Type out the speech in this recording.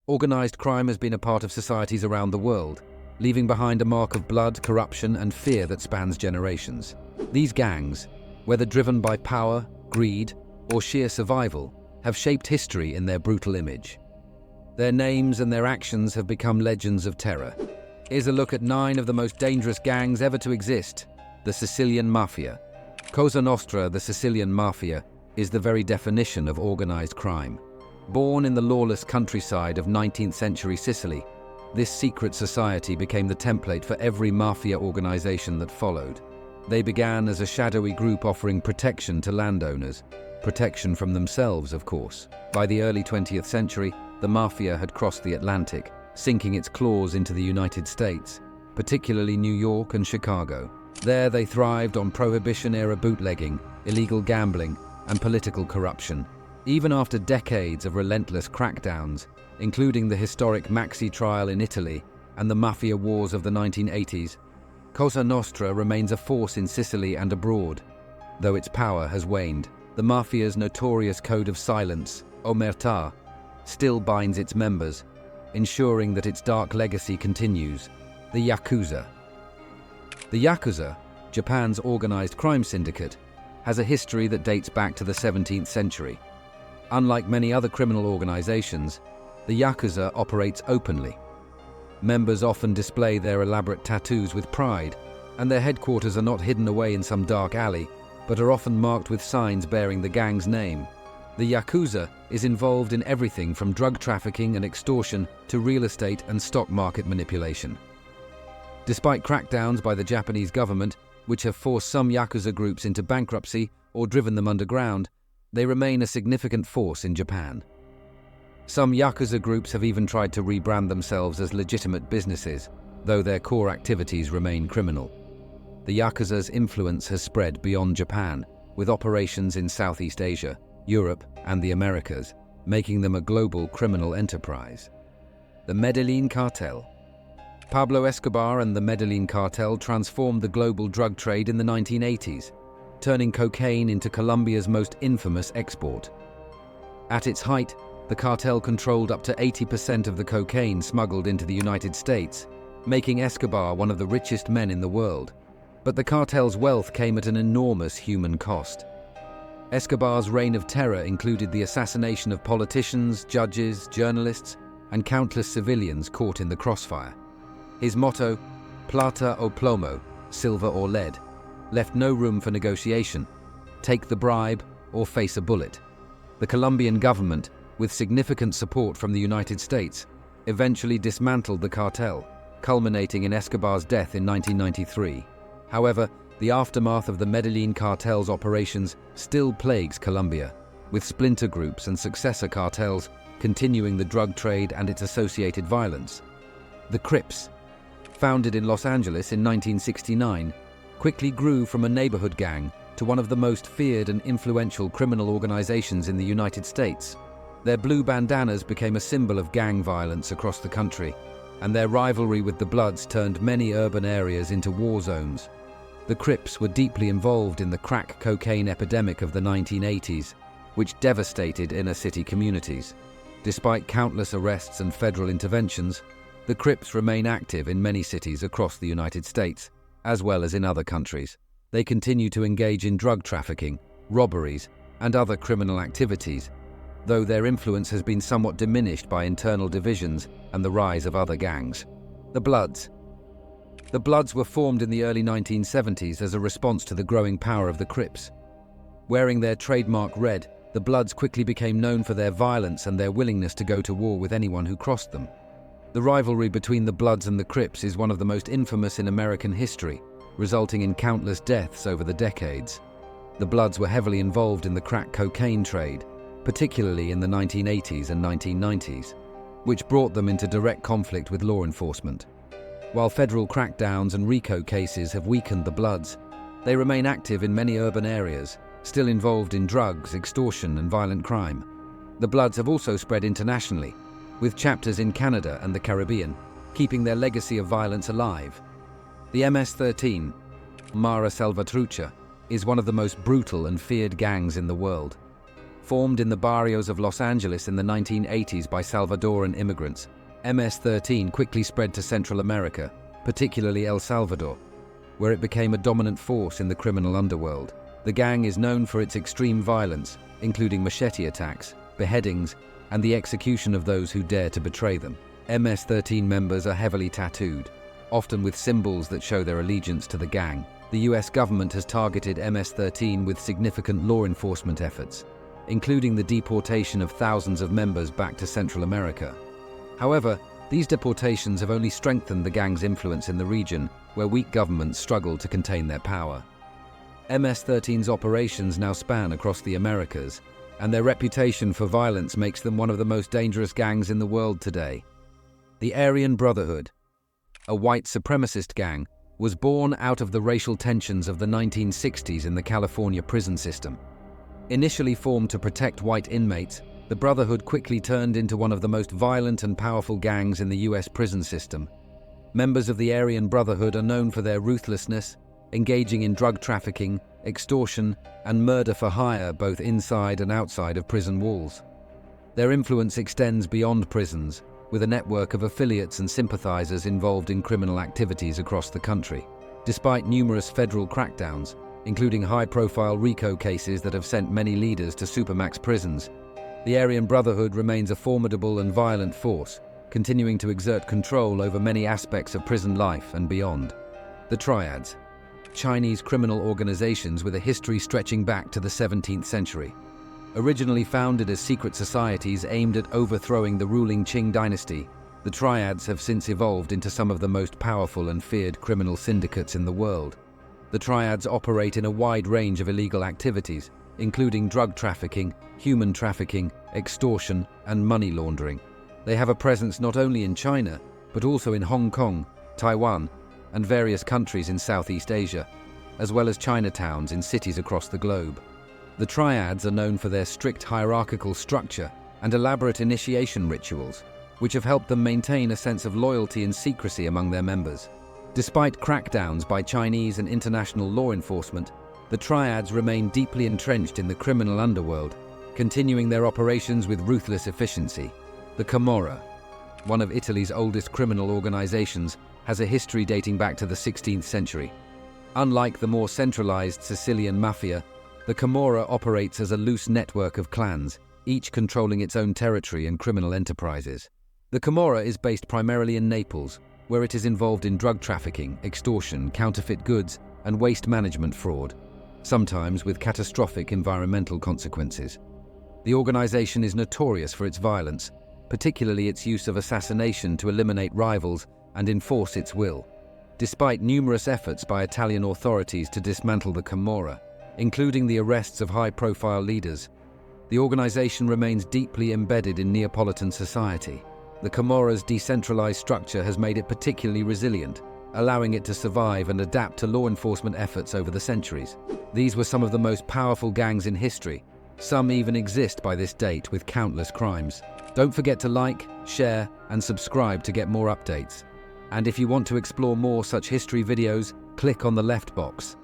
Organized crime has been a part of societies around the world, leaving behind a mark of blood, corruption, and fear that spans generations. These gangs, whether driven by power, greed, or sheer survival, have shaped history in their brutal image. Their names and their actions have become legends of terror. Here's a look at 9 of the most dangerous gangs ever to exist. The Sicilian Mafia. Cosa Nostra, the Sicilian Mafia, is the very definition of organized crime. Born in the lawless countryside of 19th century Sicily, this secret society became the template for every mafia organization that followed. They began as a shadowy group offering protection to landowners, protection from themselves, of course. By the early 20th century, the mafia had crossed the Atlantic, sinking its claws into the United States, particularly New York and Chicago. There they thrived on prohibition-era bootlegging, illegal gambling, and political corruption. Even after decades of relentless crackdowns, including the historic Maxi trial in Italy and the mafia wars of the 1980s, Cosa Nostra remains a force in Sicily and abroad. Though its power has waned, the mafia's notorious code of silence, omertà, still binds its members, ensuring that its dark legacy continues. The Yakuza. The Yakuza, Japan's organized crime syndicate, has a history that dates back to the 17th century. Unlike many other criminal organizations, the Yakuza operates openly. Members often display their elaborate tattoos with pride, and their headquarters are not hidden away in some dark alley, but are often marked with signs bearing the gang's name. The Yakuza is involved in everything from drug trafficking and extortion to real estate and stock market manipulation. Despite crackdowns by the Japanese government, which have forced some Yakuza groups into bankruptcy or driven them underground, they remain a significant force in Japan. Some Yakuza groups have even tried to rebrand themselves as legitimate businesses, though their core activities remain criminal. The Yakuza's influence has spread beyond Japan, with operations in Southeast Asia, Europe, and the Americas, making them a global criminal enterprise. The Medellin Cartel. Pablo Escobar and the Medellin Cartel transformed the global drug trade in the 1980s, turning cocaine into Colombia's most infamous export. At its height, the cartel controlled up to 80% of the cocaine smuggled into the United States, making Escobar one of the richest men in the world. But the cartel's wealth came at an enormous human cost. Escobar's reign of terror included the assassination of politicians, judges, journalists, and countless civilians caught in the crossfire. His motto, plata o plomo, silver or lead, left no room for negotiation. Take the bribe or face a bullet. The Colombian government, with significant support from the United States, eventually dismantled the cartel, culminating in Escobar's death in 1993. However, the aftermath of the Medellin cartel's operations still plagues Colombia, with splinter groups and successor cartels continuing the drug trade and its associated violence. The Crips, founded in Los Angeles in 1969, quickly grew from a neighborhood gang to one of the most feared and influential criminal organizations in the United States. Their blue bandanas became a symbol of gang violence across the country, and their rivalry with the Bloods turned many urban areas into war zones. The Crips were deeply involved in the crack cocaine epidemic of the 1980s, which devastated inner-city communities. Despite countless arrests and federal interventions, the Crips remain active in many cities across the United States, as well as in other countries. They continue to engage in drug trafficking, robberies, and other criminal activities, though their influence has been somewhat diminished by internal divisions and the rise of other gangs. The Bloods. The Bloods were formed in the early 1970s as a response to the growing power of the Crips. Wearing their trademark red, the Bloods quickly became known for their violence and their willingness to go to war with anyone who crossed them. The rivalry between the Bloods and the Crips is one of the most infamous in American history, resulting in countless deaths over the decades. The Bloods were heavily involved in the crack cocaine trade, particularly in the 1980s and 1990s, which brought them into direct conflict with law enforcement. While federal crackdowns and RICO cases have weakened the Bloods, they remain active in many urban areas, still involved in drugs, extortion, and violent crime. The Bloods have also spread internationally, with chapters in Canada and the Caribbean, keeping their legacy of violence alive. The MS-13, Mara Salvatrucha, is one of the most brutal and feared gangs in the world. Formed in the barrios of Los Angeles in the 1980s by Salvadoran immigrants, MS-13 quickly spread to Central America, particularly El Salvador, where it became a dominant force in the criminal underworld. The gang is known for its extreme violence, including machete attacks, beheadings, and the execution of those who dare to betray them. MS-13 members are heavily tattooed, often with symbols that show their allegiance to the gang. The US government has targeted MS-13 with significant law enforcement efforts, including the deportation of thousands of members back to Central America. However, these deportations have only strengthened the gang's influence in the region, where weak governments struggle to contain their power. MS-13's operations now span across the Americas, and their reputation for violence makes them one of the most dangerous gangs in the world today. The Aryan Brotherhood, a white supremacist gang, was born out of the racial tensions of the 1960s in the California prison system. Initially formed to protect white inmates, the Brotherhood quickly turned into one of the most violent and powerful gangs in the US prison system. Members of the Aryan Brotherhood are known for their ruthlessness, engaging in drug trafficking, extortion, and murder for hire both inside and outside of prison walls. Their influence extends beyond prisons, with a network of affiliates and sympathizers involved in criminal activities across the country. Despite numerous federal crackdowns, including high-profile RICO cases that have sent many leaders to supermax prisons, the Aryan Brotherhood remains a formidable and violent force, continuing to exert control over many aspects of prison life and beyond. The Triads, Chinese criminal organizations with a history stretching back to the 17th century. Originally founded as secret societies aimed at overthrowing the ruling Qing dynasty, the Triads have since evolved into some of the most powerful and feared criminal syndicates in the world. The Triads operate in a wide range of illegal activities, including drug trafficking, human trafficking, extortion, and money laundering. They have a presence not only in China, but also in Hong Kong, Taiwan, and various countries in Southeast Asia, as well as Chinatowns in cities across the globe. The Triads are known for their strict hierarchical structure and elaborate initiation rituals, which have helped them maintain a sense of loyalty and secrecy among their members. Despite crackdowns by Chinese and international law enforcement, the Triads remain deeply entrenched in the criminal underworld, continuing their operations with ruthless efficiency. The Camorra, one of Italy's oldest criminal organizations, has a history dating back to the 16th century. Unlike the more centralized Sicilian Mafia, the Camorra operates as a loose network of clans, each controlling its own territory and criminal enterprises. The Camorra is based primarily in Naples, where it is involved in drug trafficking, extortion, counterfeit goods, and waste management fraud, sometimes with catastrophic environmental consequences. The organization is notorious for its violence, particularly its use of assassination to eliminate rivals and enforce its will. Despite numerous efforts by Italian authorities to dismantle the Camorra, including the arrests of high-profile leaders, the organization remains deeply embedded in Neapolitan society. The Camorra's decentralized structure has made it particularly resilient, allowing it to survive and adapt to law enforcement efforts over the centuries. These were some of the most powerful gangs in history. Some even exist by this date with countless crimes. Don't forget to like, share, and subscribe to get more updates. And if you want to explore more such history videos, click on the left box.